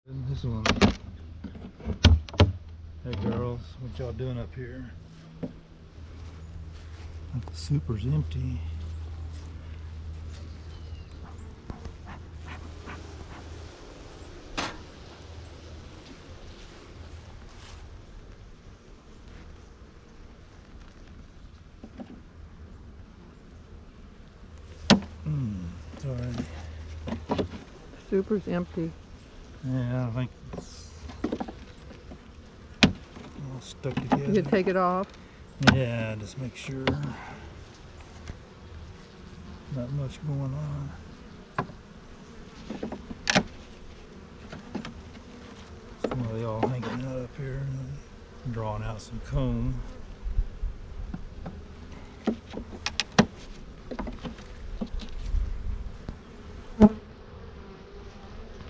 This one. Hey girls, what y'all doing up here? The super's empty. It's already. Super's empty. Yeah, I think it's all stuck together. You can take it off. Yeah, just make sure. Not much going on. Some of y'all hanging out up here and drawing out some comb.